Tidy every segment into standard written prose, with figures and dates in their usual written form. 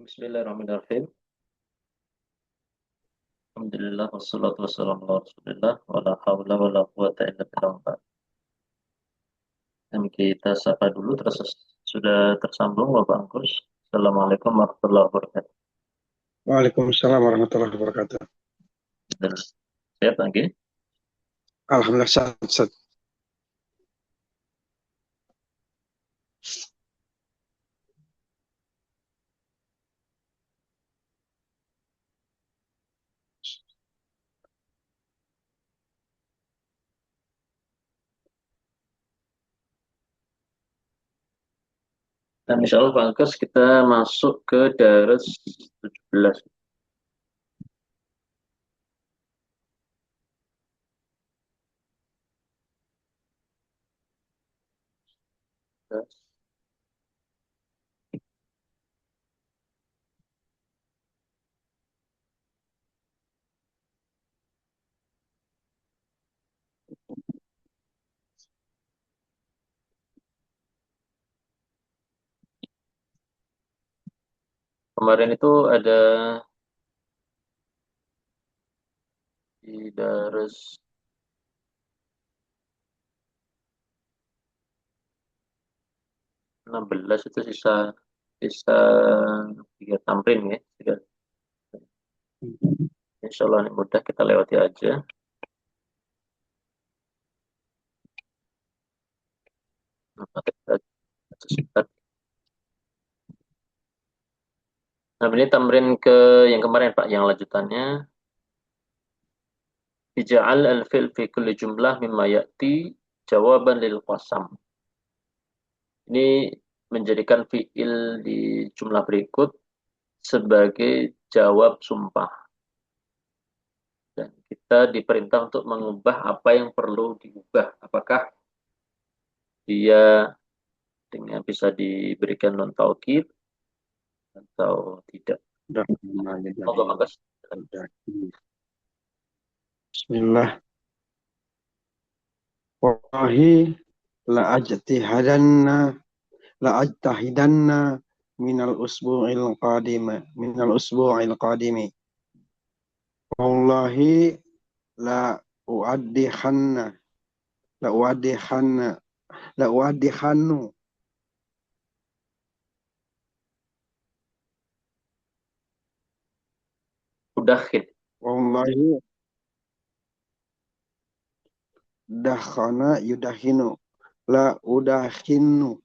Bismillahirrahmanirrahim. Alhamdulillah wassalatu wassalamu ala Rasulillah wa la haula wa la quwata illa billah. Dan kita sapa dulu terus sudah tersambung Bapak Angkus. Assalamualaikum warahmatullahi wabarakatuh. Waalaikumsalam warahmatullahi wabarakatuh. Dan sehat lagi. Alhamdulillah sehat. Dan insya Allah Pak Angkus kita masuk ke Daras 17. Kemarin itu ada di Daras 16 itu sisa sisa 3 tamrin ya. Insya Allah ini mudah kita lewati aja. Nah, ini tamrin ke yang kemarin Pak, yang lanjutannya. Ija'al al-fil fi kulli jumlah mimma ya'ti jawaban lil qasam. Ini menjadikan fi'il di jumlah berikut sebagai jawab sumpah. Dan kita diperintah untuk mengubah apa yang perlu diubah. Apakah dia dengan bisa diberikan non taukid atau tidak. Bismillah. Wallahi la'ajtahidanna minal usbu'il qadimi. Wallahi la'uaddihannu Udakhid. Wallahi dakhana yudahinu la udahinu.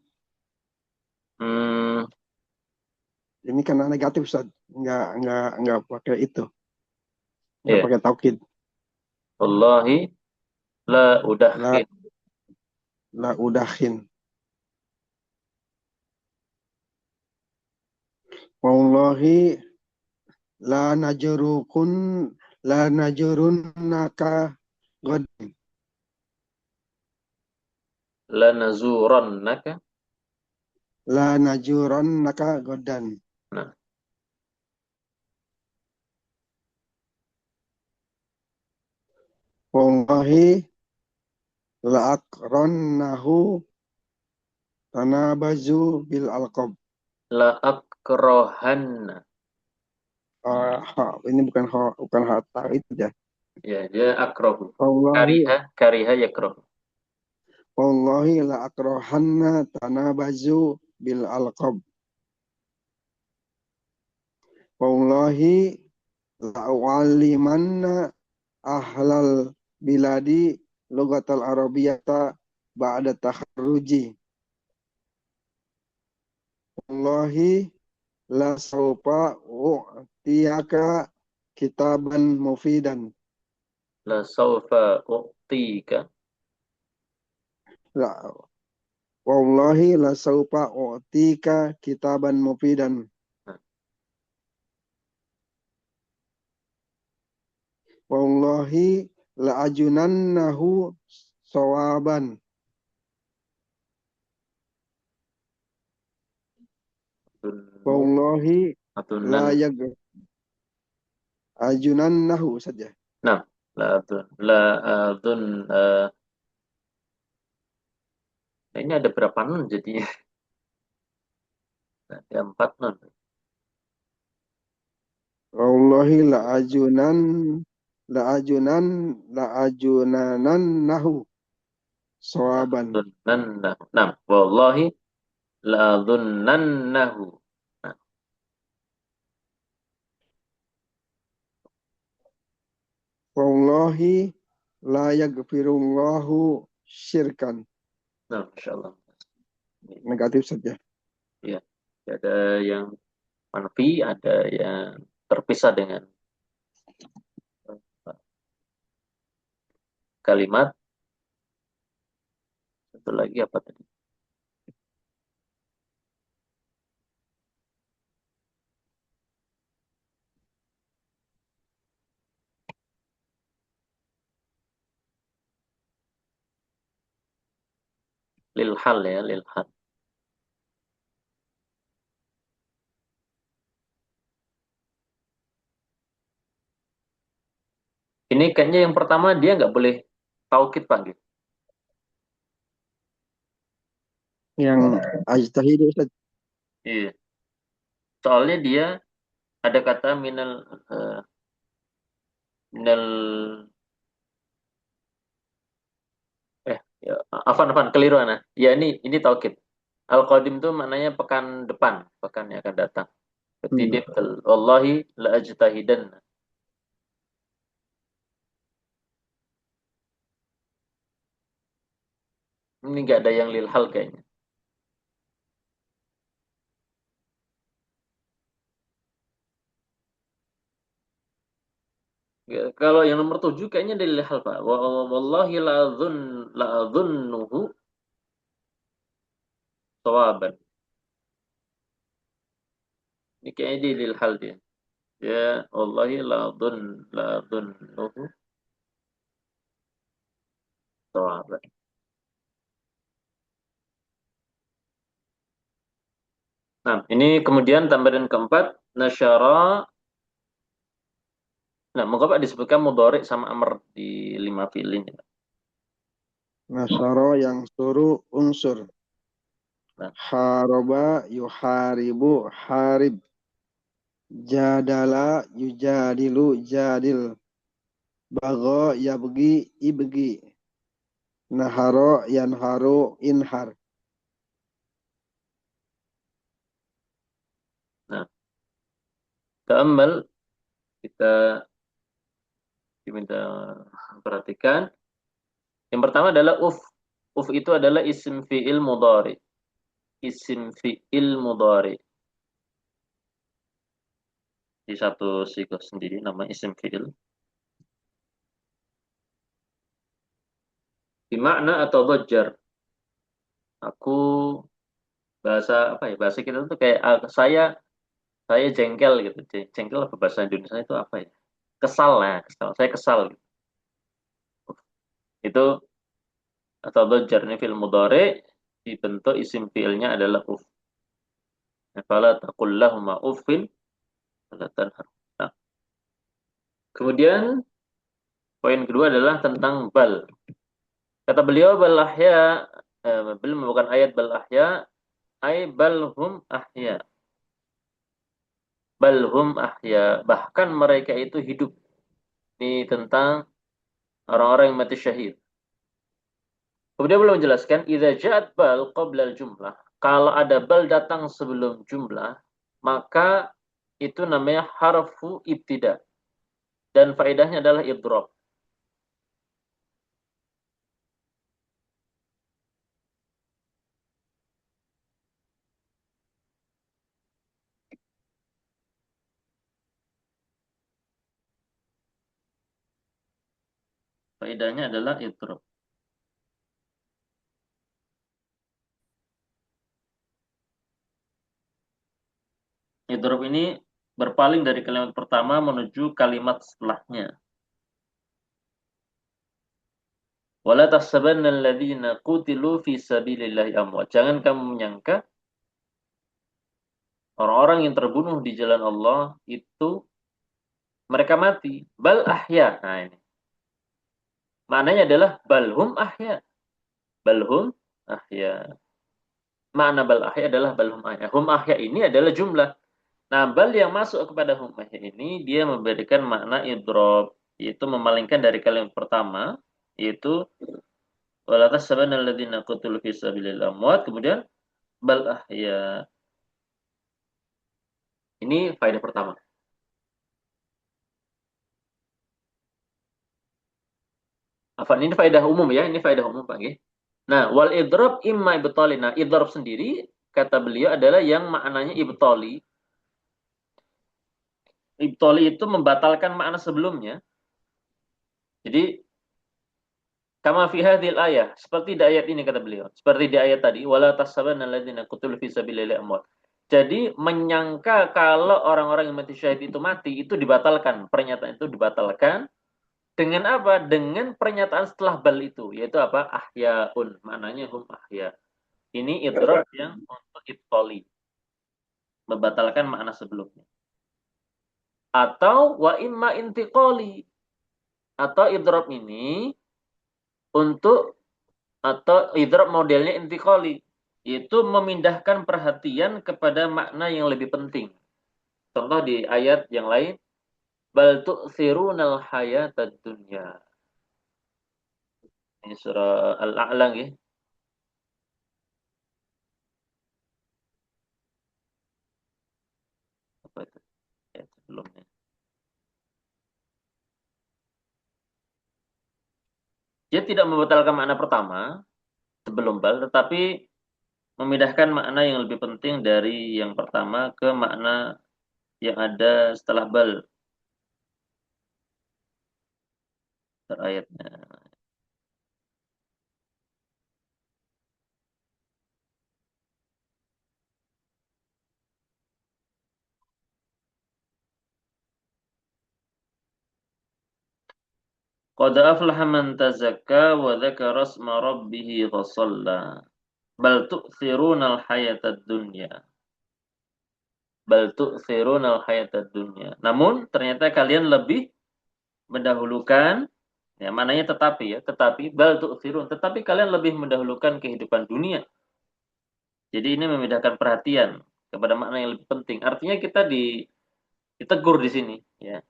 Ini karena negatif Ustaz, nggak pakai itu, nggak pakai taukid. Wallahi la udakhin. La udakhin. Wallahi la najurunnaka gadan. La nazurannaka. La najurannaka gadan. Nah. Wallahi la akrannahu tanabazu bil alqab. La akrohanna. Ini bukan harta itu ya. Ya, dia akrohu. Wallahi Kariha yakrohu. Wallahi la akrohanna tanabazu bil alqab. Wallahi la u'allimanna ahlal biladi lugatal arabiyata ba'da takharruji. Wallahi la sawfa u'tiyaka kitaban mufidan. La sawfa u'tika. Wallahi la sawfa u'tika kitaban mufidan. Wallahi la ajunannahu sawaban. Wallahi la ajunannahu saja. Nah, ini ada berapa nun jadinya? Ada 4 nun. Wallahi la'ajunanan nahu sawaban. Dunannahu. Nah, wallahi la dhunnannahu. Nah, Wallahi la yaghfirullahu syirkan. nah, Masya Allah. Negatif saja. Ya, ada yang manfi, ada yang terpisah dengan kalimat. Satu lagi apa tadi? Lil hal ya, lil hal. Ini kayaknya yang pertama dia nggak boleh taukid panggil. Yang ajtahidu Ustaz. Iya. Soalnya dia ada kata minal eh, minal ya, afan keliru ana. Ya ini taukid. Al-qadim itu maknanya pekan depan, pekan yang akan datang. Hmm. Ketidip wallahi la ajtahidan. Ini nggak ada yang lil hal kayaknya. Ya, kalau yang nomor 7 kayaknya dari lil hal, Pak. Wallahi la adzunnuhu sawaban. Ini kayaknya di lil hal dia. Ya, wallahi la adzunnuhu sawaban. Nah, ini kemudian tambahan keempat, nasyara. Nah, moga Pak disebutkan mudhari sama amr di 5 fi'il ini. Nasara yang suruh unsur. Nah, Haroba yuharibu harib. Jadala yujadilu jadil. Bago yabgi ibgi. Naharo yanharu inhar. nah, keamal kita diminta perhatikan. Yang pertama adalah uf. Uf itu adalah isim fi'il mudhari. Isim fi'il mudhari. Di satu siklus sendiri nama isim fi'il. Bimakna atau dojjar. Aku bahasa apa ya? Bahasa kita tuh kayak saya jengkel gitu. Jengkel apa bahasa Indonesia itu apa ya? Kesal lah, kesal. Saya kesal gitu. Itu atau dojjar ini fi'il mudhari dibentuk isim fi'ilnya adalah uf. Fala taqul lahuma uffin wala tanhar. Nah, kemudian poin kedua adalah tentang bal. Kata beliau bal ahya, beliau membawakan ayat bal ahya, ay bal hum ahya. Bal hum ahya, bahkan mereka itu hidup. Ini tentang orang-orang yang mati syahid. Kemudian beliau menjelaskan, idza ja'at bal qabla al-jumlah. Kalau ada bal datang sebelum jumlah, maka itu namanya harfu ibtida. Dan faedahnya adalah idrob. Faedahnya adalah idrob. Idrob ini berpaling dari kalimat pertama menuju kalimat setelahnya. Wala tahsabanna alladziina qutilu fi sabilillahi amwat. Jangan kamu menyangka orang-orang yang terbunuh di jalan Allah itu mereka mati. Bal ahya. Nah ini. Maknanya adalah balhum ahya. Balhum ahya. Makna bal ahya adalah balhum ahya. Hum ahya ini adalah jumlah. Nah, bal yang masuk kepada hukmah ini dia memberikan makna idrob, yaitu memalingkan dari kalimat pertama, yaitu wala tahsabanna alladziina qutilu fi sabilillah amwat, kemudian bal ahya. Ini faedah pertama. Afan, ini faedah umum ya, ini faedah umum Pak. Nah, wal idrob imma ibtali. Nah, idrob sendiri kata beliau adalah yang maknanya ibtali. Ibtali itu membatalkan makna sebelumnya. Jadi kama fi hadhil ayah, seperti di ayat ini kata beliau. Seperti di ayat tadi, wala tahsabanna alladziina qutilu fi sabilillahi amwat. Jadi menyangka kalau orang-orang yang mati syahid itu mati, itu dibatalkan. Pernyataan itu dibatalkan dengan apa? Dengan pernyataan setelah bal itu, yaitu apa? Ahyaun. Maknanya hum ahya. Ini idrob yang untuk ibtali, membatalkan makna sebelumnya. Atau wa imma intiqali. Atau idrob ini untuk atau idrob modelnya intiqali, yaitu memindahkan perhatian kepada makna yang lebih penting. Contoh di ayat yang lain, bal tu'thirunal hayatad dunya. Ini surah Al-A'la ya. Apa itu? Ayat sebelumnya. Dia tidak membatalkan makna pertama sebelum bal, tetapi memindahkan makna yang lebih penting dari yang pertama ke makna yang ada setelah bal ayatnya. Qad aflaha man tazakka wa dzakara isma rabbih fasalla. Bal tu'thirunal hayatad dunya. Bal tu'thirunal hayatad dunya. Namun ternyata kalian lebih mendahulukan, ya mananya tetapi ya, tetapi bal tu'thirun, tetapi kalian lebih mendahulukan kehidupan dunia. Jadi ini memindahkan perhatian kepada makna yang lebih penting. Artinya kita ditegur di sini, ya.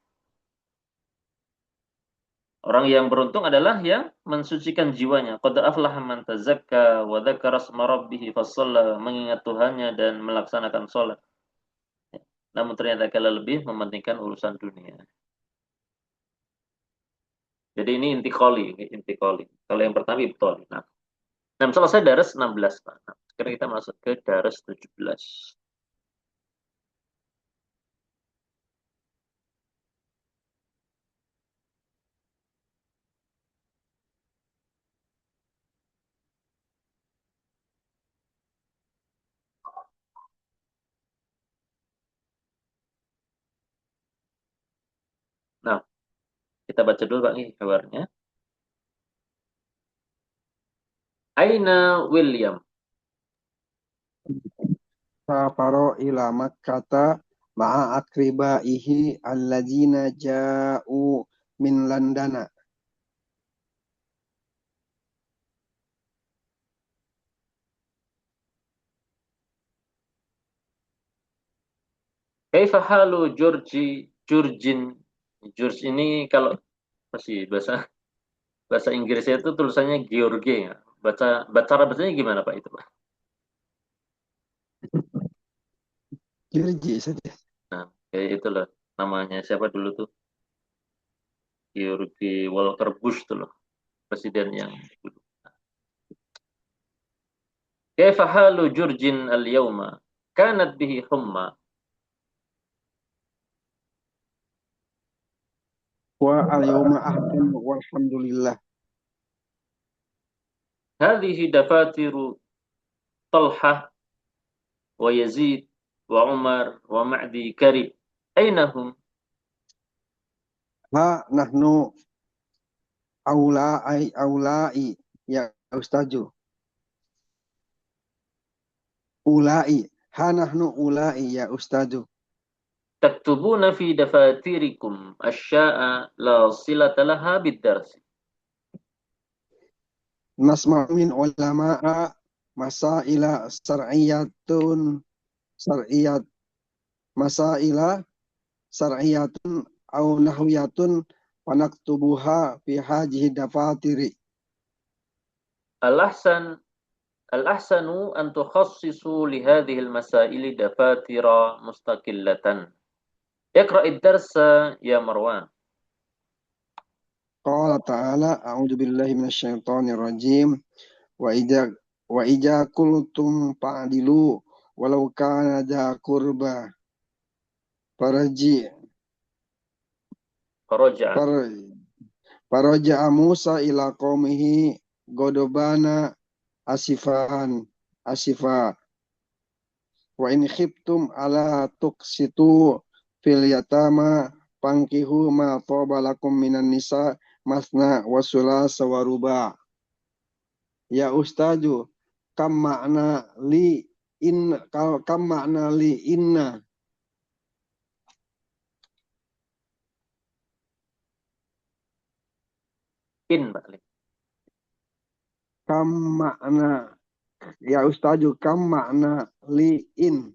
Orang yang beruntung adalah yang mensucikan jiwanya. Qad aflaha man tazakka wa dzakara isma rabbih fasalla, mengingat Tuhannya dan melaksanakan salat. Namun ternyata kalian lebih mementingkan urusan dunia. Jadi ini intikoli, intikoli. Kalau yang pertama ibtoli. Nah, selesai daras 16, Pak. Nah, sekarang kita masuk ke daras 17. Nah, kita baca dulu Pak nih kabarnya. Aina William. Safaro ila Makkata ma'a akribaihi alladzina ja'u min Landana. Kaifa halu Jurjin. George ini kalau masih bahasa bahasa Inggrisnya itu tulisannya George ya. Baca cara bacanya gimana Pak itu Pak? Kirji saja. Nah, kayak itu loh. Namanya siapa dulu tuh? George Walker Bush tuh loh. Presiden yang dulu. Kaifa halu Jurjin al-yawma? Kanat bihi humma. Wa al-yawma ahsan walhamdulillah. Hadhihi dafatiru Talha wa Yazid wa Umar wa Ma'di Karib. Ainahum? Ha nahnu aulai ya ustazu. Ulai. Ha nahnu ulai ya ustazu. Taktubuna fi dafatirikum asya'a la silata laha bid-dars. Nasma'u min ulama'a masaila sar'iyatun sar'iyat masaila sar'iyatun au nahwiyatun panaktubuha fi hajihi dafatiri. Al-ahsan al-ahsanu an tukhassisu li hadhihi al-masaili dafatira mustaqillatan. Iqra'id darsa ya Marwan. Qala ta'ala a'udzu billahi minasyaitonir rajim wa idza wa idza qultum fa'dilu walau kana dza qurba faraji Faraja'a. far faraja'a Musa ila qaumihi godobana asifan asifa wa in khiftum ala tuqsitu fil yatama pankihu ma taba lakum minan nisa masna wa sulasa wa ruba. Ya ustazu, kam makna li in kam makna li inna, In balik. kam makna ya ustazu, kam makna li in.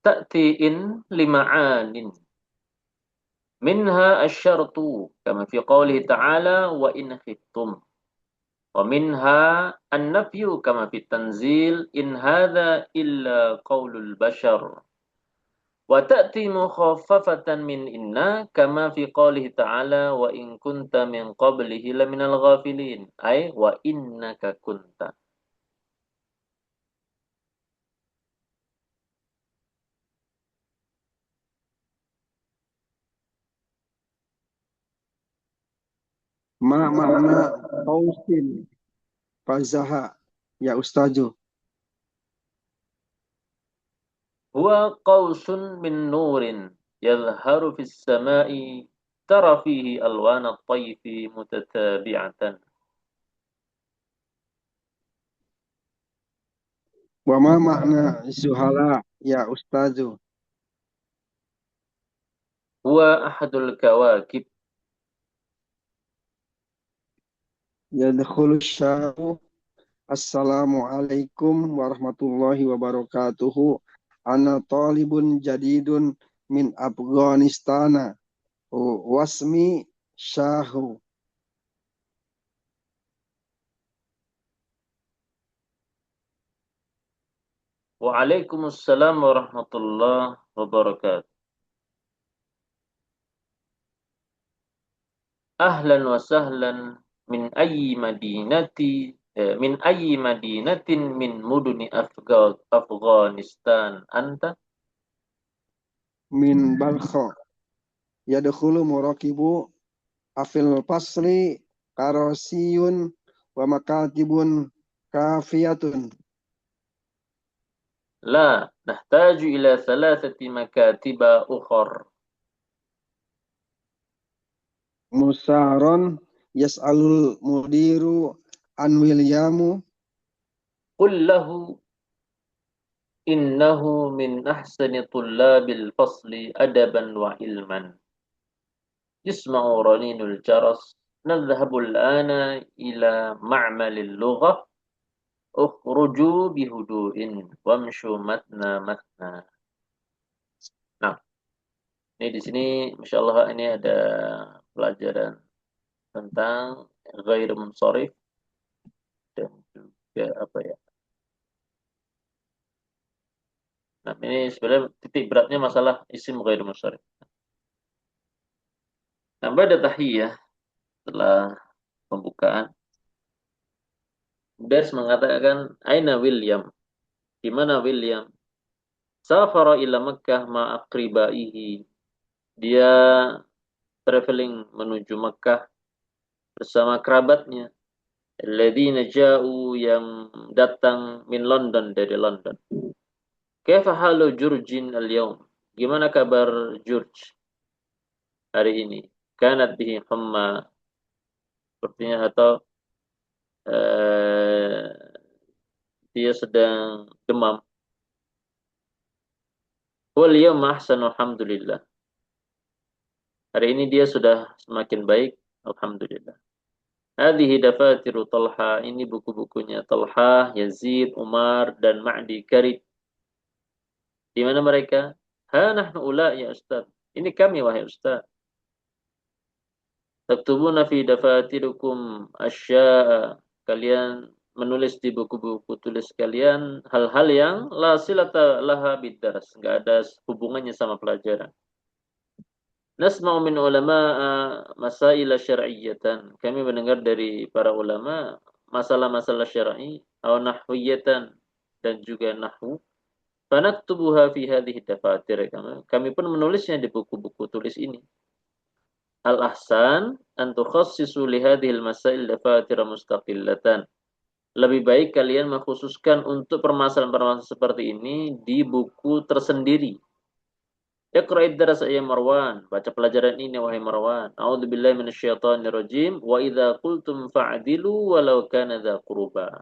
Ta'ti in lima'anin. Minha asyartu kama fi qawlihi ta'ala wa in khiftum. Wa minha an-nafyu kama fi tanzil in hadha illa qaulul bashar. Wa ta'ti mukhaffafatan min inna kama fi qawlihi ta'ala wa in kunta min qablihi laminal ghafilin. Ay wa innaka kunta. Ma makna qausin fazaha ya ustazu. Huwa qausun min nurin yadhharu fis sama'i tara fihi alwana at-tayfi mutatabi'atan. Wa ma makna zuhala ya ustazu. Huwa ahadul kawakib. Yadkhulu syaru. Assalamualaikum warahmatullahi wabarakatuh. Ana talibun jadidun min Afghanistana. Wasmi Syahu. Waalaikumsalam warahmatullahi wabarakatuh. Ahlan wa sahlan min ayyi madinati min ayyi madinatin min muduni Afghanistan anta. Min Balkho. Yadkhulu murakibu afil fasli karosiyun wa makatibun kafiyatun. La nahtaju ila thalathati makatiba ukhar. Musaron yas'alul mudiru an Williamu. Qul lahu innahu min ahsani tullabil fasli adaban wa ilman. Yisma'u raninul jaras. Nadhhabul ana ila ma'malil lughah. Ukhruju bihudu'in wamshu matna matna. Nah, ini di sini Masya Allah ini ada pelajaran tentang ghair munsharif dan juga apa ya. Nah, ini sebenarnya titik beratnya masalah isim ghair munsharif. Nah, pada tahiyah setelah pembukaan, Ders mengatakan Aina William? Di mana William? Safara ila Makkah ma'akribaihi. Dia traveling menuju Makkah bersama kerabatnya. Alladzina ja'u yang datang min London dari London. Kaifa halu Jurjin al-yawm? Gimana kabar George hari ini? Kanat bihi humma sepertinya atau eh, dia sedang demam. Wal yawma ahsanu alhamdulillah. Hari ini dia sudah semakin baik, alhamdulillah. Hadhihi dafatiru Talha, ini buku-bukunya Talha, Yazid, Umar, dan Ma'di Karib. Di mana mereka? Ha nahnu ula ya Ustaz. Ini kami wahai Ustaz. Taktubuna fi dafatirikum asya'a. Kalian menulis di buku-buku tulis kalian hal-hal yang la silata laha bidars, enggak ada hubungannya sama pelajaran. Nasma'u min ulama'a masaila syar'iyyatan. Kami mendengar dari para ulama masalah-masalah syar'i atau nahwiyatan dan juga nahwu. Fanaktubuha fi hadhihi dafatir. Kami pun menulisnya di buku-buku tulis ini. Al-ahsan an tukhassisu li hadhihi al-masail dafatir mustaqillatan. Lebih baik kalian mengkhususkan untuk permasalahan-permasalahan seperti ini di buku tersendiri. Iqra'id darasa ya Marwan. Baca pelajaran ini wahai Marwan. A'udzubillahi minasyaitonirrajim. Wa idza qultum fa'dilu walau kana dza qurba.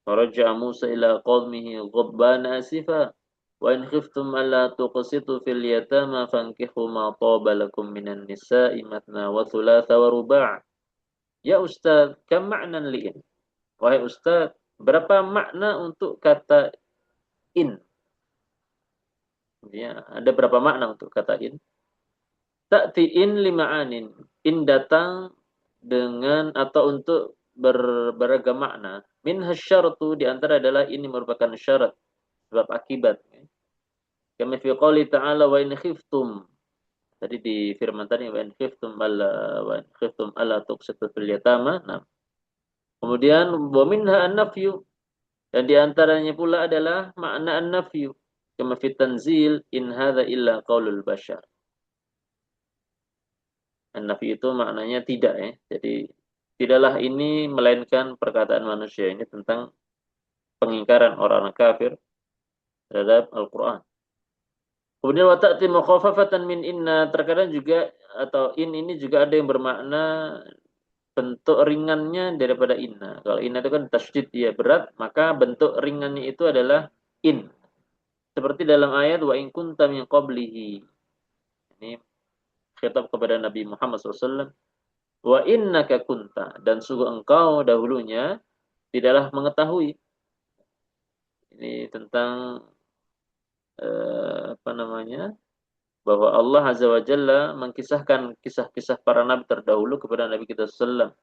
Faraja'a Musa ila qaumihi ghadbana asifa. Wa in khiftum alla tuqsitu fil yatama fankihu ma taba lakum minan nisa'i matna wa thulatha wa ruba'. Ya Ustaz, kam ma'nan li'in? Wahai Ustaz, berapa makna untuk kata in? Ya, ada berapa makna untuk kata in? Ta'tiin lima'anin. In datang dengan atau untuk beragam makna. Min hasyaratu di antara adalah ini merupakan syarat sebab akibat. Kama fi qouli ta'ala wa in khiftum. Tadi di firman tadi wa in khiftum alla tuqsitu fil yatama. Nah. Kemudian wa minha an-nafyu dan di antaranya pula adalah makna an-nafyu. Kama fi tanzil in hadza illa qaulul bashar. An-nafi itu maknanya tidak ya. Jadi tidaklah ini melainkan perkataan manusia. Ini tentang pengingkaran orang kafir terhadap Al-Qur'an. Kemudian wa ta'ti mukhafafatan min inna, terkadang juga atau in ini juga ada yang bermakna bentuk ringannya daripada inna. Kalau inna itu kan tasydid ya berat, maka bentuk ringannya itu adalah in. Seperti dalam ayat wa in kunta min qablihi. Ini khitab kepada Nabi Muhammad SAW. Wa innaka kunta, dan sungguh engkau dahulunya tidaklah mengetahui. Ini tentang apa namanya? Bahwa Allah Azza wa Jalla mengkisahkan kisah-kisah para nabi terdahulu kepada Nabi kita sallallahu.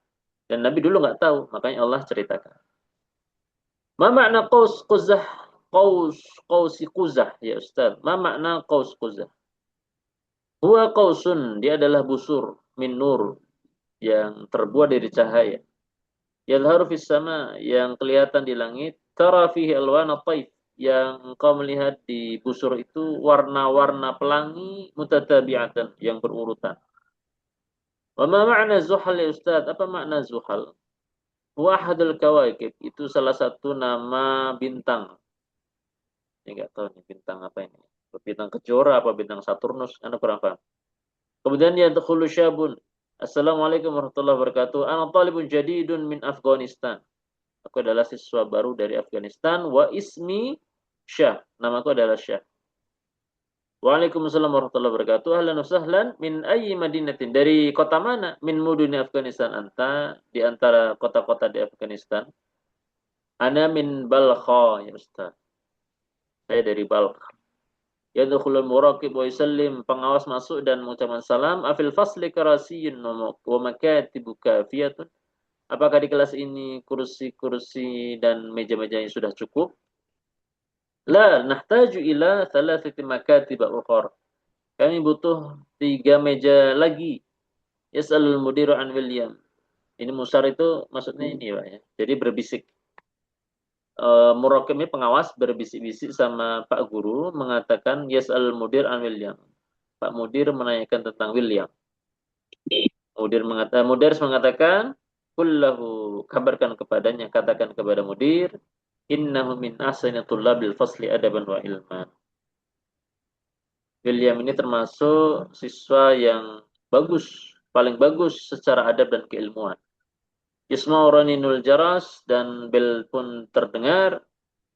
Dan Nabi dulu nggak tahu, makanya Allah ceritakan. Ma makna qaus quzah? Qausi quzah ya Ustaz. Ma makna qaus quzah? Huwa qausun, dia adalah busur min nur yang terbuat dari cahaya. Yadharu fis sama, yang kelihatan di langit. Tara fihi alwana taif, yang engkau melihat di busur itu warna-warna pelangi mutatabi'atan, yang berurutan. Wa ma ma'na zuhal ya Ustaz? Apa makna zuhal? Wahadul kawaikib, itu salah satu nama bintang. Ini enggak tahu nih bintang apa ini. Bintang Kejora apa bintang Saturnus, Anda kurang paham. Kemudian yadkhulu syabun. Assalamualaikum warahmatullahi wabarakatuh. Ana talibun jadidun min Afghanistan. Aku adalah siswa baru dari Afghanistan. Wa ismi Syah. Namaku adalah Syah. Waalaikumsalam warahmatullahi wabarakatuh. Ahlan wa sahlan. Min ayyi madinatin. Dari kota mana? Min muduni Afghanistan. Anta di antara kota-kota di Afghanistan. Ana min Balkha ya Ustaz. Saya dari Balkh. Yadkhulul muraqib wa yusallim, pengawas masuk dan mengucapkan salam. Afil fasli karasiyyun wa makatibu kafiyatun. Apakah di kelas ini kursi-kursi dan meja-meja yang sudah cukup? La, nahtaju ila thalathati makatiba ukhar. Kami butuh 3 meja lagi. Yas'alul mudiru an William. Ini musar itu maksudnya ini Pak ya. Jadi berbisik. Muraqib ini pengawas berbisik-bisik sama Pak Guru mengatakan yas'alul mudir an William. Pak Mudir menanyakan tentang William. Mudir mengatakan kullahu, kabarkan kepadanya, katakan kepada Mudir, innahu min ahsani tullabil fasli adaban wa ilman. William ini termasuk siswa yang bagus, paling bagus secara adab dan keilmuan. Yasma'u raninul jaras, dan bel pun terdengar.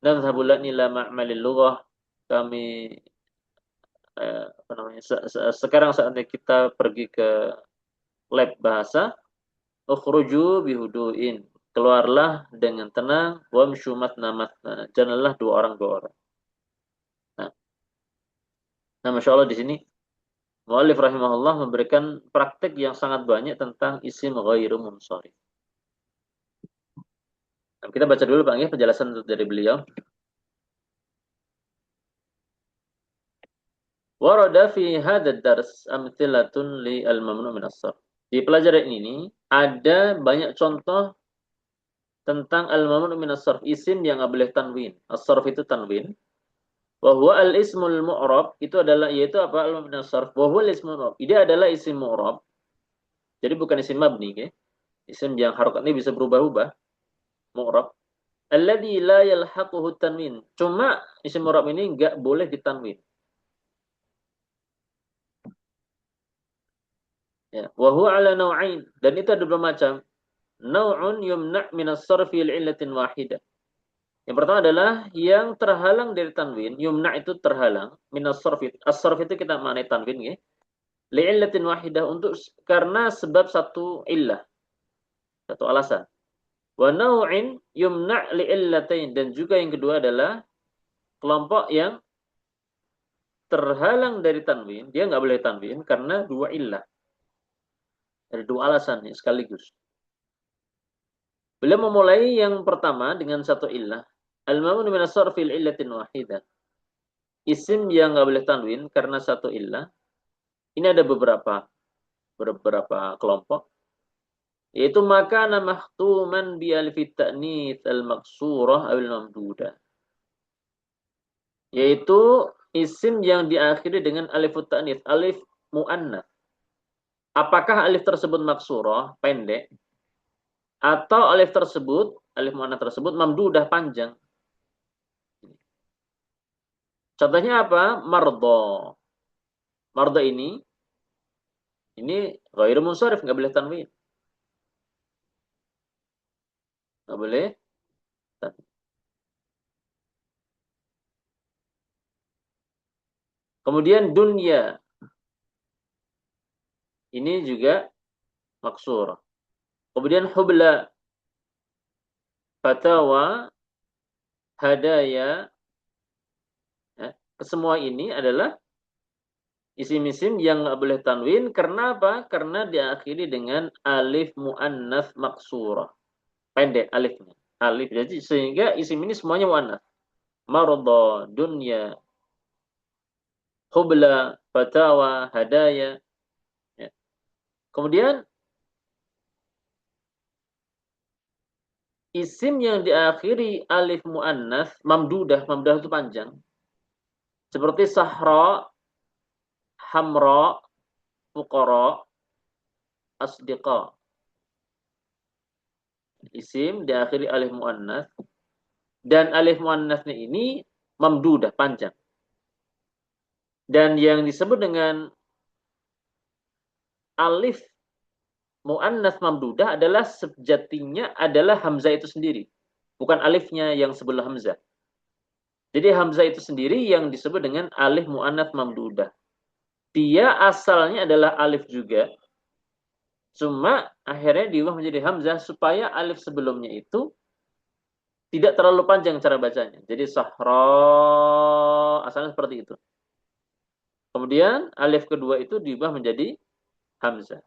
Nadhhabu ila ma'malil lughah, kami sekarang saatnya kita pergi ke lab bahasa. Ukhruju bihuduin. Keluarlah dengan tenang. Wamshu matna matna. Janganlah dua orang. Nah, Masya Allah di sini mu'allif rahimahullah memberikan praktek yang sangat banyak tentang isim ghairu munsharif. Nah, kita baca dulu Pak ya penjelasan dari beliau. Warada fi hadzal dars amthilatun li al-mamnu' min as-sarf. Di pelajaran ini ada banyak contoh tentang al-mamnu' min as-sarf, isim yang nggak boleh tanwin. As-sarf itu tanwin. Wa huwa al-ismul mu'rab, itu adalah yaitu apa? Al-mamnu' min as-sarf. Wa huwa al-ismul mu'rab. Ini adalah isim mu'rab. Jadi bukan isim mabni, ya. Isim yang harokatnya bisa berubah-ubah, mu'rab. Alladzi la yalhaquhu tanwin. Cuma isim mu'rab ini enggak boleh ditanwin. Ya, wa huwa ala naw'ain, dan itu ada beberapa macam. Naw'un yumna' min as-sarfi li'illatin wahidah. Yang pertama adalah yang terhalang dari tanwin, yumna' itu terhalang, min as-sarfi. As-sarf itu kita maknai tanwin ya. Li'illatin wahidah, untuk karena sebab satu illah, satu alasan. Wa naw'in yumna' li'illatain, dan juga yang kedua adalah kelompok yang terhalang dari tanwin, dia nggak boleh tanwin karena dua illah. Dari dua alasan ya, sekaligus. Beliau memulai yang pertama dengan satu illah. Al-mamnu min as-sarfi illatin wahidah. Isim yang nggak boleh tanwin karena satu illah. Ini ada beberapa kelompok. Yaitu makana mahtuman bi alif ta'nits al-maqsurah awil mamdudah. Yaitu isim yang diakhiri dengan alif ta'nits, alif mu'annats. Apakah alif tersebut maksurah, pendek, atau alif tersebut, alif mu'annats tersebut mamdudah, panjang. Contohnya apa? Mardo. Mardo ini ghairu munsharif, nggak boleh tanwin. Nggak boleh tanwin. Kemudian dunya. Ini juga maksur. Kemudian hubla, fatawa, hadaya. Ya, kesemua ini adalah isim-isim yang nggak boleh tanwin. Karena apa? Karena diakhiri dengan alif mu'annats maksurah. Pendek alifnya. Alif. Jadi sehingga isim ini semuanya mu'annats. Marda, dunya, hubla, fatawa, hadaya. Ya. Kemudian isim yang diakhiri alif mu'annats mamdudah, mamdudah itu panjang. Seperti sahra, hamra, fuqara, asdiqa. Isim diakhiri alif mu'annats, dan alif mu'annatsnya ini mamdudah, panjang. Dan yang disebut dengan alif mu'annats mamdudah adalah sejatinya adalah hamzah itu sendiri, bukan alifnya yang sebelum hamzah. Jadi hamzah itu sendiri yang disebut dengan alif mu'annats mamdudah. Dia asalnya adalah alif juga, cuma akhirnya diubah menjadi hamzah supaya alif sebelumnya itu tidak terlalu panjang cara bacanya. Jadi sahra asalnya seperti itu. Kemudian alif kedua itu diubah menjadi hamzah.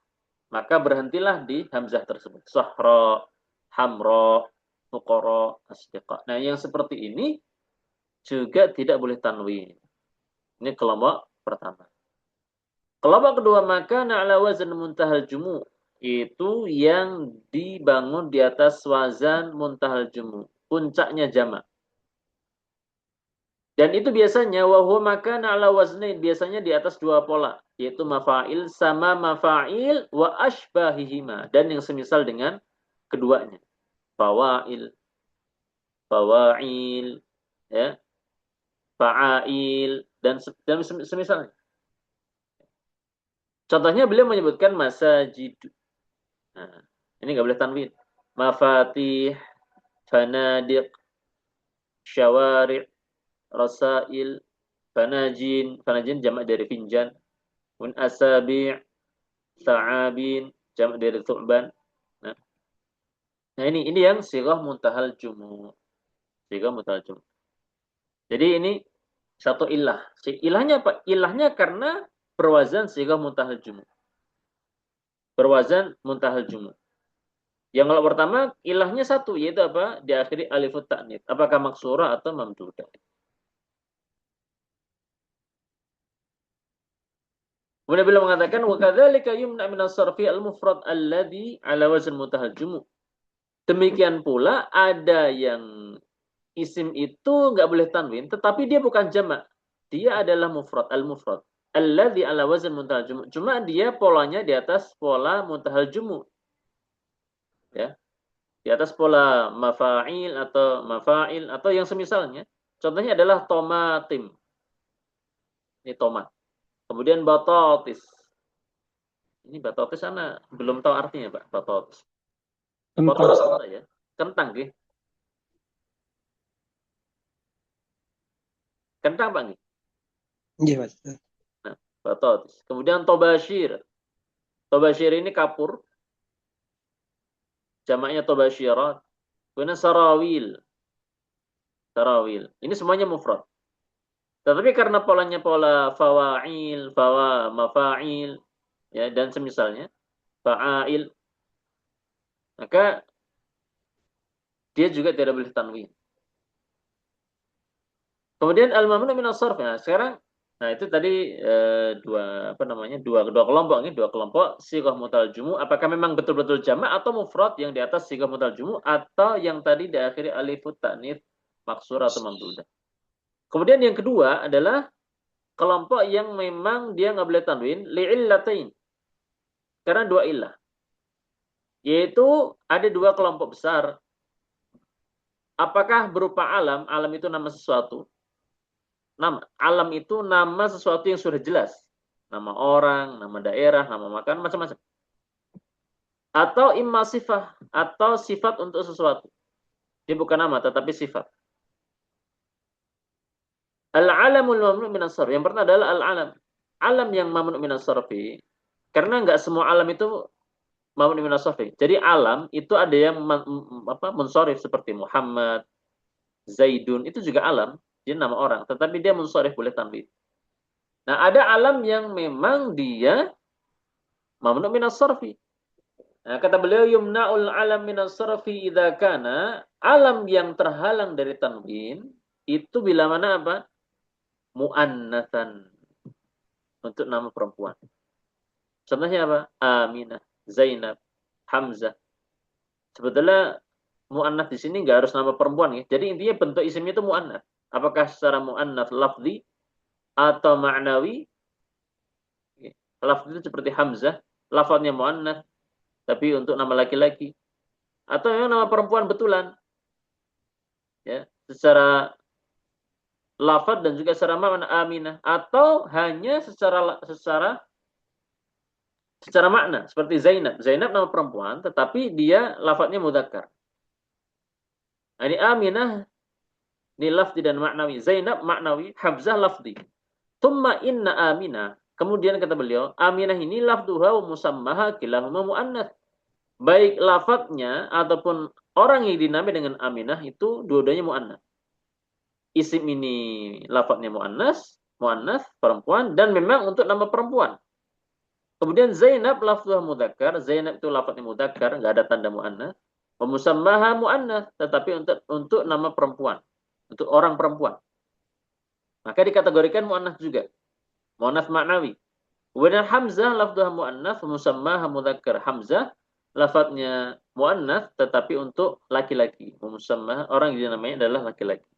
Maka berhentilah di hamzah tersebut. Sahra, hamra, fuqara, asdiqa. Nah, yang seperti ini juga tidak boleh tanwin. Ini kelompok pertama. Kelompok kedua, maka na'la wazan muntahal jumu, itu yang dibangun di atas wazan muntahal jumu, puncaknya jamak. Dan itu biasanya wahwa maka na'la waznain, biasanya di atas dua pola, yaitu mafa'il sama mafa'il wa ashbahihima, dan yang semisal dengan keduanya. Fawa'il, fawa'il, ya, fa'ail, dan semisalnya. Contohnya beliau menyebutkan masajid. Nah, ini nggak boleh tanwin. Mafatih, fanadiq, syawari', rasail, fanajin. Fanajin jamak dari finjan. Asabi', sa'abin, jamak dari thu'ban. Nah, Nah ini yang sighah muntahal jumu. Sighah muntahal jumu. Jadi ini satu ilah. Ilahnya apa? Ilahnya karena berwazan sighah muntahal jumu. Berwazan muntahal jumu. Yang kalau pertama ilahnya satu yaitu apa? Diakhiri alifut ta'nits. Apakah maksurah atau mamdudah? Kemudian beliau mengatakan wa kadzalika yumna min as-sarfi al-mufrad alladhi ala wazn muntahal jumu. Demikian pula ada yang isim itu nggak boleh tanwin, tetapi dia bukan jamak. Dia adalah mufrad, al-mufrad. Alladhi ala wazn muntahal jumu. Cuma dia polanya di atas pola muntahal jumu. Ya. Di atas pola mafa'il atau mafa'il atau yang semisalnya. Contohnya adalah tomatim. Ini tomat. Kemudian batatis. Ini batatis sana belum tahu artinya, Pak. Batatis. Kentang. Batatis ya. Kentang, gitu. Kentang, Pak. Iya, Mas. Nah, batatis. Kemudian tobashir. Tobashir ini kapur. Jamaknya tobashirat. Kemudian sarawil. Sarawil. Ini semuanya mufrad. Tetapi karena polanya pola fawa'il, mafa'il, ya, dan semisalnya, fa'ail, maka dia juga tidak boleh tanwin. Kemudian al-mamnu min as-sarf. Nah, sekarang itu tadi dua kelompok ini, dua kelompok sighah mutal jumu. Apakah memang betul-betul jamak atau mufrad yang di atas sighah mutal jumu atau yang tadi diakhiri alifut ta'nits maksur atau mamdudah. Kemudian yang kedua adalah kelompok yang memang dia nggak boleh tanwin li'illatain. Karena dua ilah. Yaitu ada dua kelompok besar. Apakah berupa alam? Alam itu nama sesuatu. Alam itu nama sesuatu yang sudah jelas. Nama orang, nama daerah, nama makan, macam-macam. Atau imma sifat, atau sifat untuk sesuatu. Dia bukan nama, tetapi sifat. Al-alamul mamnu' min as-sarf. Yang pertama adalah al-alam. Alam yang mamnu' min as-sarfi. Karena nggak semua alam itu mamnu' min as-sarfi. Jadi alam itu ada yang munsharif seperti Muhammad, Zaidun, itu juga alam. Dia nama orang, tetapi dia munsharif boleh tanwin. Nah, ada alam yang memang dia mamnu' min as-sarfi. Nah, kata beliau yumna'ul alam min as-sarfi idza kana alam yang terhalang dari tanwin itu bila mana apa? Muannatsan. Untuk nama perempuan. Contohnya apa? Aminah, Zainab, Hamzah. Sebetulnya muannats di sini nggak harus nama perempuan ya. Jadi intinya bentuk isimnya itu muannats. Apakah secara muannats lafzi atau ma'nawi? Lafzi itu seperti Hamzah, lafadznya muannats tapi untuk nama laki-laki. Atau memang nama perempuan betulan. Ya, secara lafadz dan juga secara makna Aminah atau hanya secara makna seperti Zainab. Zainab nama perempuan tetapi dia lafadznya mudzakkar. Nah, ini Aminah ini lafzi dan maknawi. Zainab maknawi, Hamzah lafzi. Tsumma inna Aminah. Kemudian kata beliau, Aminah ini lafduha wa musammaha kilahuma muannats. Baik lafadznya ataupun orang yang dinamai dengan Aminah itu dua-duanya muannats. Isim ini lafadznya muannats perempuan dan memang untuk nama perempuan. Kemudian Zainab lafzuha mudzakkar, Zainab itu lafadznya mudzakkar, enggak ada tanda muannats. Wa musammaha muannats, tetapi untuk nama perempuan, untuk orang perempuan. Maka dikategorikan muannats juga. Muannats maknawi. Kemudian Hamzah lafzuha muannats, wa musammaha mudzakkar. Hamzah lafadznya muannats tetapi untuk laki-laki. Wa musammaha orang yang dinamai adalah laki-laki.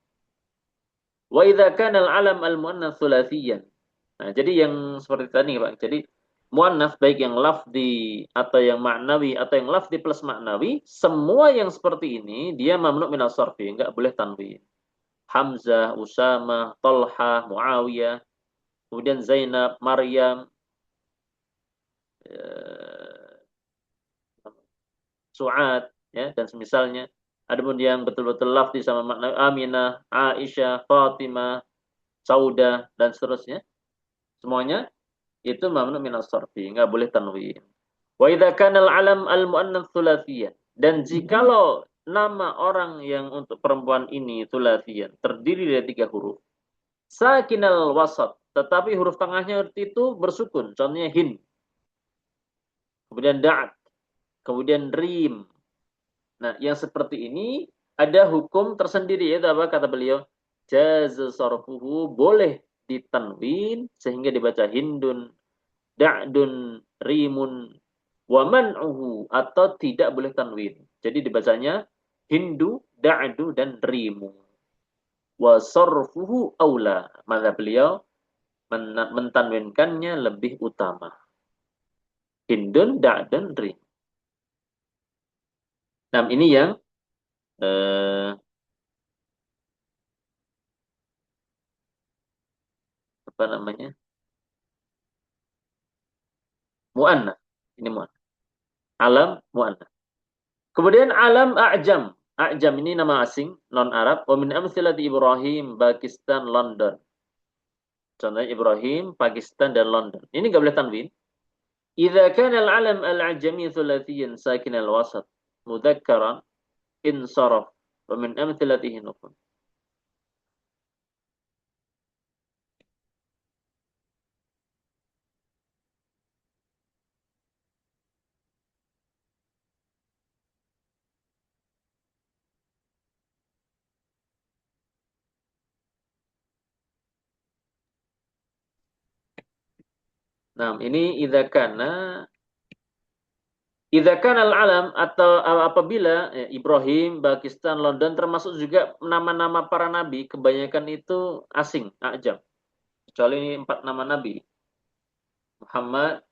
Wa idza kana al-alam al-muannats tsulathiyan. Nah, jadi yang seperti tadi Pak. Jadi muannats baik yang lafzi atau yang maknawi atau yang lafzi plus maknawi, semua yang seperti ini dia mamnu' min as-sarfi, enggak boleh tanwin. Hamzah, Usamah, Talha, Muawiyah, kemudian Zainab, Maryam, Su'ad, ya, dan semisalnya. Adapun yang betul-betul lafzi sama makna Aminah, Aisyah, Fatimah, Saudah, dan seterusnya, semuanya itu mamnu' min as-sarfi, enggak boleh tanwin. Wa idza kana al-alam al-muannats tsulatsiyyan. Dan jikalau nama orang yang untuk perempuan ini thulathiyan terdiri dari 3 huruf, sakinal wasat, tetapi huruf tengahnya itu bersukun, contohnya hin, kemudian da'at, kemudian rim. Nah, yang seperti ini ada hukum tersendiri, yaitu apa kata beliau? Jaza sarfuhu, boleh ditanwin sehingga dibaca hindun, da'dun, rimun, wa man'uhu, atau tidak boleh tanwin. Jadi dibacanya hindu, da'du, dan rimu. Wa sarfuhu aula. Maka beliau mentanwinkannya lebih utama. Hindun, da'dun, rim. Nah, ini yang eh, apa namanya? Mu'annas. Ini mu'annas. Alam mu'annas. Kemudian alam a'jam. A'jam ini nama asing, non Arab. Wa min amthilati Ibrahim, Pakistan, London. Contohnya Ibrahim, Pakistan, dan London. Ini nggak boleh tanwin. Idza kana al-alam al-ajami thulathiyan sakin al-wasat mudhakkaran insaraf wa min amthilatihi nukun. Nah, ini idza kana al-alam atau apabila Ibrahim, Pakistan, London termasuk juga nama-nama para nabi, kebanyakan itu asing, ajam. Kecuali ini 4 nama nabi. Muhammad,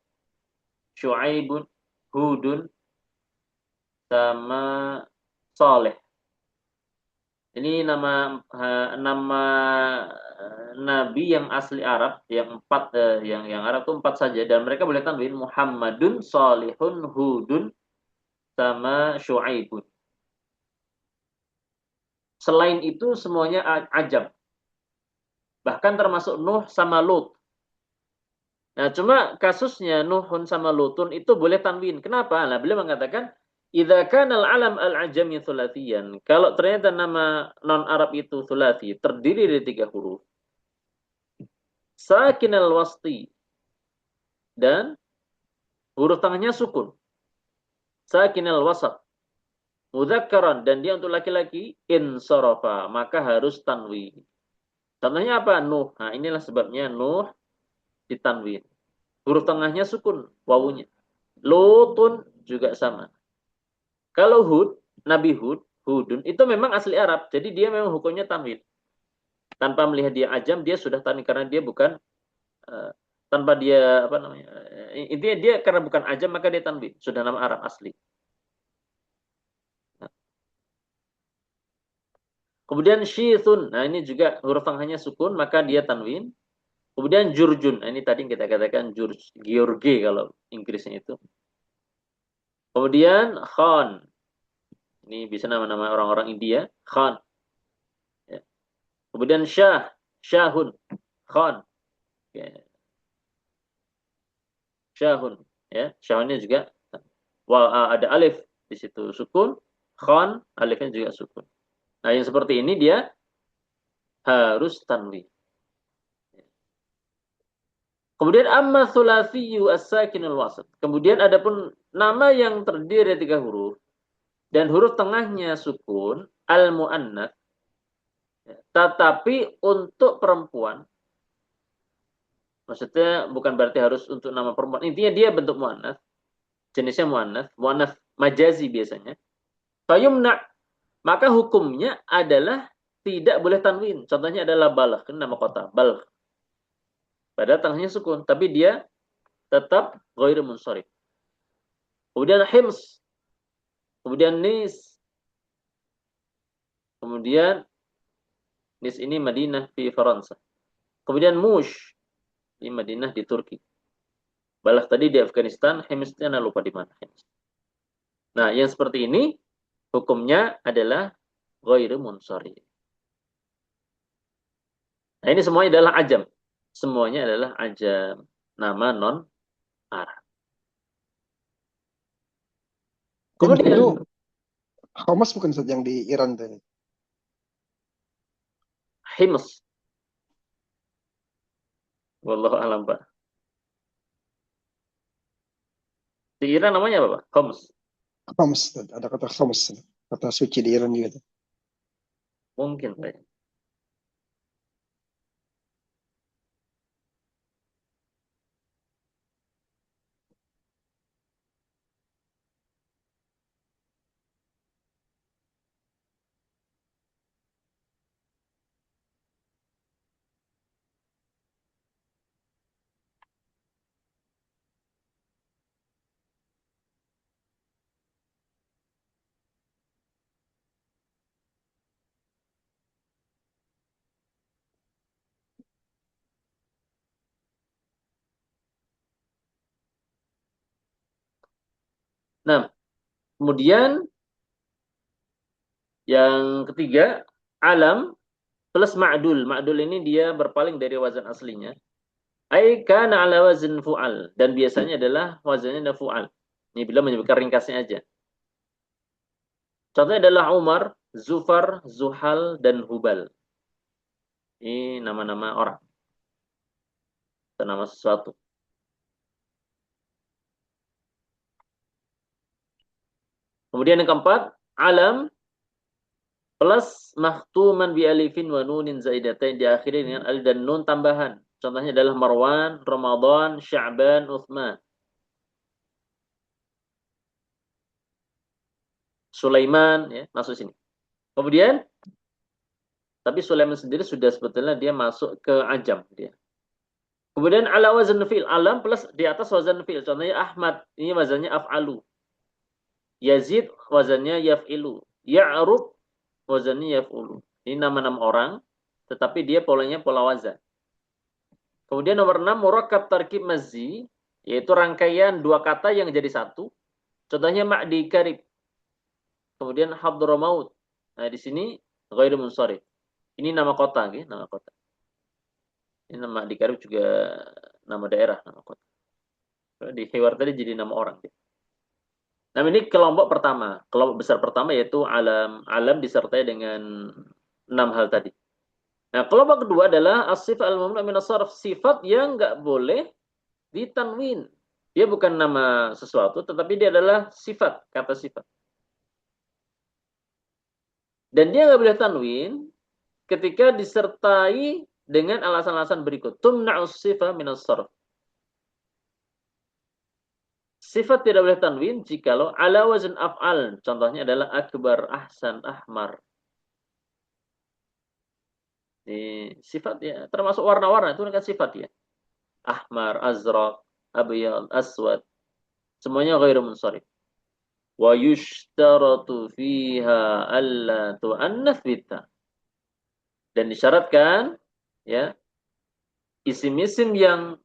Syuaibun, Hudun, sama Saleh. Ini nama nabi yang asli Arab, yang 4 yang Arab itu 4 saja, dan mereka boleh tanwin Muhammadun, Salihun, Hudun, sama Syuaibun. Selain itu semuanya ajam. Bahkan termasuk Nuh sama Lut. Nah, cuma kasusnya Nuhun sama Lutun itu boleh tanwin. Kenapa? Nah, beliau mengatakan idza kana al-alam al-ajami thulathiyan. Kalau ternyata nama non-Arab itu thulathi, terdiri dari 3 huruf. Sakin al-wasti, dan huruf tengahnya sukun. Sakin al-wasat, mudzakkaran, dan dia untuk laki-laki, insarafa, maka harus tanwin. Contohnya apa? Nuh. Nah, inilah sebabnya Nuh ditanwin. Huruf tengahnya sukun, wawunya. Lutun juga sama. Kalau Hud, Nabi Hud, Hudun, itu memang asli Arab. Jadi dia memang hukumnya tanwin. Tanpa melihat dia ajam, dia sudah tanwin karena dia bukan tanpa dia apa namanya? Intinya dia karena bukan ajam maka dia tanwin. Sudah nama Arab asli. Nah. Kemudian syithun. Nah, ini juga huruf tengahnya sukun maka dia tanwin. Kemudian jurjun. Nah, ini tadi kita katakan George kalau Inggrisnya itu. Kemudian khan. Ini bisa nama-nama orang-orang India, khan. Ya. Kemudian syahun, khan. Ya. Syahun, ya. Syahunnya juga ada alif di situ sukun, khan, alifnya juga sukun. Nah, yang seperti ini dia harus tanwin. Kemudian amma thulathiyu as-sakinul wasat. Kemudian adapun nama yang terdiri dari 3 huruf dan huruf tengahnya sukun, al-muannats, tetapi untuk perempuan, maksudnya bukan berarti harus untuk nama perempuan. Intinya dia bentuk muannats, jenisnya muannats, muannats majazi biasanya. Fayumna, maka hukumnya adalah tidak boleh tanwin. Contohnya adalah balagh, ini nama kota, balagh. Padahal tengahnya sukun, tapi dia tetap ghairu munsharif. Kemudian hims, kemudian nis, kemudian nis ini Madinah di Faransa. Kemudian mush, di Madinah di Turki. Balagh tadi di Afghanistan, himisnya lupa di mana. Nah, yang seperti ini hukumnya adalah ghairu munsharif. Nah, ini semuanya adalah ajam. Semuanya adalah ajam. Nama non-Arab. Hindu, Kemudian, Homas bukan Ustaz yang di Iran tadi. Hims. Wallahu alam, Pak. Di Iran namanya apa, Pak? Homs. Homs, Ustaz. Ada kata Homs, kata suci di Iran juga. Mungkin, Pak. Nah, kemudian yang ketiga, alam plus ma'dul. Ma'dul ini dia berpaling dari wazan aslinya. Ai kana ala wazn fu'al. Dan biasanya adalah wazannya adalah fu'al. Ini bila menyebutkan ringkasnya aja. Contohnya adalah Umar, Zufar, Zuhal, dan Hubal. Ini nama-nama orang. Atau nama sesuatu. Kemudian yang keempat, alam plus mahtuman bi alifin wa nunin zaidatain diakhiri dengan alif dan nun tambahan. Contohnya adalah Marwan, Ramadan, Sya'ban, Uthman. Sulaiman, ya, masuk sini. Kemudian, tapi Sulaiman sendiri sudah sebetulnya dia masuk ke ajam dia. Kemudian ala wazan fi'il, alam plus di atas wazan fi'il. Contohnya Ahmad, ini wazannya af'alu. Yazid wazannya yaf'ilu. Ya'rub wazannya yaf'ulu. Ini nama-nama orang, tetapi dia polanya pola wazan. Kemudian nomor 6, murakkab tarkib mazzi, yaitu rangkaian dua kata yang jadi satu. Contohnya ma'di karib. Kemudian hadramaut. Nah, di sini ghairu munsharif. Ini nama kota, gitu, nama kota. Ini nama di karib juga nama daerah, nama kota. Di Hiwar tadi jadi nama orang. Gitu. Nah, ini kelompok pertama. Kelompok besar pertama yaitu alam. Alam disertai dengan 6 hal tadi. Nah, kelompok kedua adalah as-sifat al-mamnu' min as-sarf, sifat yang nggak boleh ditanwin. Dia bukan nama sesuatu, tetapi dia adalah sifat, kata sifat. Dan dia nggak boleh tanwin ketika disertai dengan alasan-alasan berikut. Tumna'us sifat min as-sarf. Sifat tidak boleh tanwin jikalau ala wazn af'al. Contohnya adalah akbar, ahsan, ahmar. Ini sifat ya, termasuk warna-warna itu kan sifat ya. Ahmar, azraq, abyad, aswad. Semuanya ghairu munsharif. Wa yushtaratu fiha alla tu'annath bita. Dan disyaratkan ya, isim-isim yang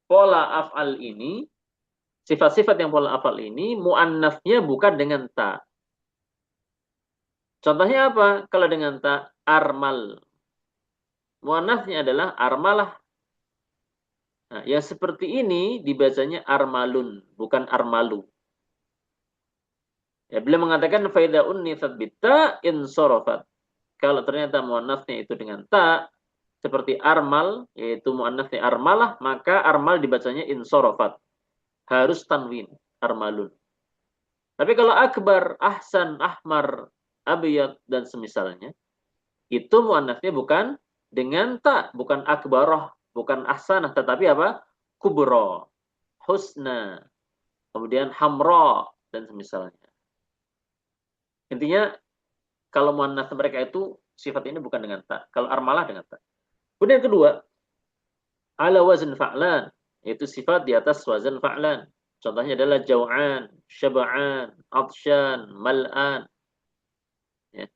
pola af'al ini, sifat-sifat yang pola af'al ini muannafnya bukan dengan ta. Contohnya apa? Kalau dengan ta, armal. Muannafnya adalah armalah. Nah, yang seperti ini dibacanya armalun, bukan armalu. Ya, beliau mengatakan faida unnithat bitta insorofat. Kalau ternyata muannafnya itu dengan ta, seperti armal, yaitu muannafnya armalah, maka armal dibacanya insorofat. Harus tanwin, armalun. Tapi kalau akbar, ahsan, ahmar, abiyat, dan semisalnya, itu muannafnya bukan dengan ta, bukan akbaroh, bukan ahsanah, tetapi apa? Kubro, husna, kemudian hamra, dan semisalnya. Intinya, kalau muannats mereka itu, sifat ini bukan dengan ta. Kalau armalah dengan ta. Kemudian yang kedua, ala wazn fa'lan, yaitu sifat di atas wazn fa'lan. Contohnya adalah jau'an, syaba'an, atsyan, mal'an. Ya.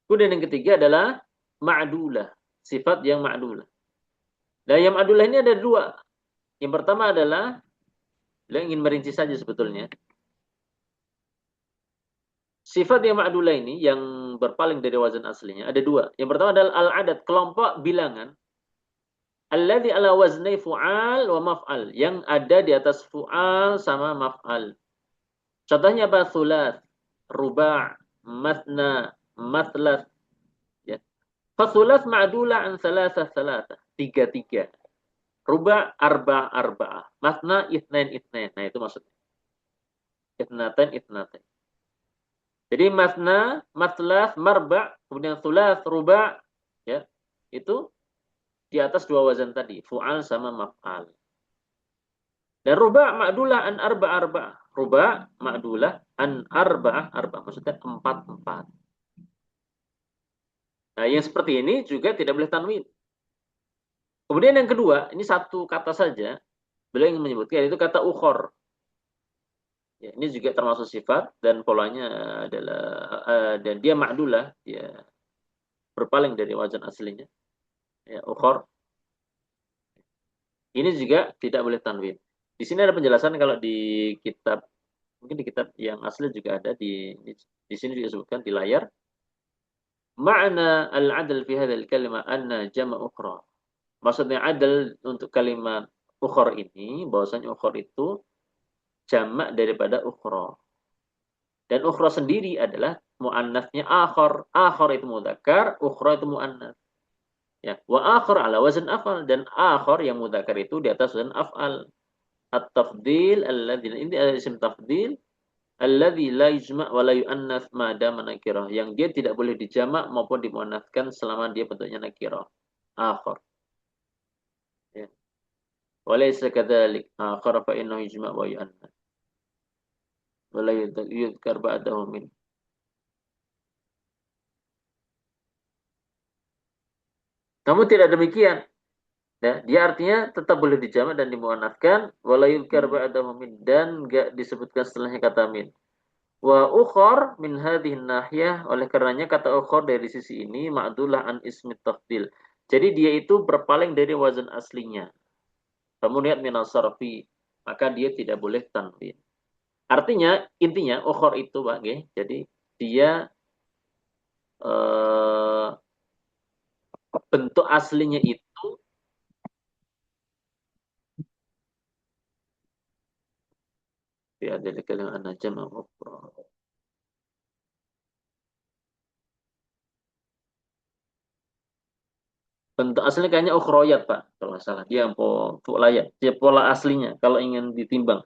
Kemudian yang ketiga adalah ma'dulah, sifat yang ma'dulah. Nah, yang ma'dulah ini ada dua. Yang pertama adalah, beliau ingin merinci saja sebetulnya. Sifat yang ma'dulah ini, yang berpaling dari wazan aslinya, ada dua. Yang pertama adalah al-adad, kelompok bilangan. Alladhi ala waznai fu'al wa maf'al. Yang ada di atas fu'al sama maf'al. Contohnya apa? Thulath. ruba', matna, matlath, ya. Fasulath ma'dula an salasah salasah. Tiga-tiga. Ruba' arba' arba'ah. Matna itsnain itsnain. Nah, itu maksudnya. Itsnatain itsnatain. Jadi matna, matlath, marba', kemudian sulath, ruba', ya. Itu di atas dua wazan tadi, fu'al sama maf'al. Dan ruba' ma'dulah an arba' arba'ah. Ruba' ma'dulah an arba'ah arba'ah. Maksudnya empat empat. Nah, yang seperti ini juga tidak boleh tanwin. Kemudian yang kedua, ini satu kata saja, beliau ingin menyebutkan itu kata ukhor. Ya, ini juga termasuk sifat dan polanya adalah dan dia ma'dulah, dia berpaling dari wazan aslinya. Ya, ukhor. Ini juga tidak boleh tanwin. Di sini ada penjelasan kalau di kitab, mungkin di kitab yang asli juga ada di sini juga disebutkan di layar. Ma'na al-'adl fi hadzal kalimah anna jama' ukhra. Maksudnya adl untuk kalimat ukhra ini, bahwasanya ukhra itu jamak daripada ukhra. Dan ukhra sendiri adalah muannasnya akhar. Akhar itu mudzakkar, ukhra itu muannas. Ya, wa akhar ala wazn af'al, dan akhar yang mudzakkar itu di atas wazn af'al. At-tafdil alladzi, ini adalah isim tafdil alladzi la yujma' wa la yu'annas ma dama nakirah, yang dia tidak boleh dijamak maupun dimuannaskan selama dia bentuknya nakirah. Akhar. Ya. Wa laysa kadzalik akhar fa innahu yujma' wa yu'annas. Wa la yudhkar ba'dahu min. Namun tidak demikian. Ya, dia artinya tetap boleh dijamak dan dimuannaskan, wa la yudhkar ba'dahu min, dan enggak disebutkan setelahnya kata min. Wa ukhor min hadhihi nahiyah, oleh karenanya kata ukhor dari sisi ini ma'dulah an ismi tafdil. Jadi dia itu berpaling dari wazan aslinya. Kemudian minas sarfi, maka dia tidak boleh tanwin. Artinya intinya ukhor itu Pak, okay? Jadi dia bentuk aslinya itu ya dari kalimat an-najm ukhra. Bentuk aslinya kayaknya ukhroyat, Pak, kalau nggak salah. Dia fu'layat. Dia pola aslinya kalau ingin ditimbang.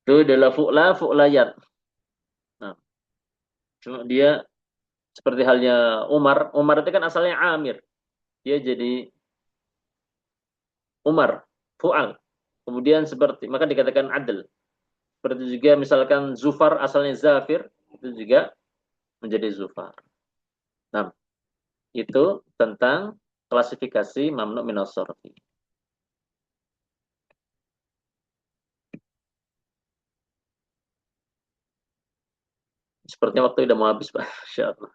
Itu adalah fu'layat. Nah, cuma dia seperti halnya Umar. Umar itu kan asalnya Amir. Dia jadi Umar, fu'al. Kemudian seperti, maka dikatakan adil. Seperti juga misalkan Zufar asalnya Zafir, itu juga menjadi Zufar. Nah, itu tentang klasifikasi mamnu minas sarfi. Sepertinya waktu udah mau habis, Pak. Insyaallah.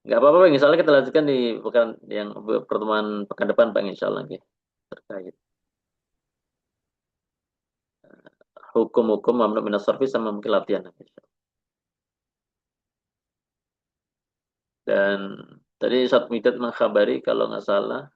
Nggak apa-apa, Bang. Insya Allah kita lanjutkan di pertemuan pekan depan, Bang. Insya Allah. Terkait hukum-hukum mamnu minas sarfi sama mungkin latihan. Dan tadi saat midat mengkhabari kalau nggak salah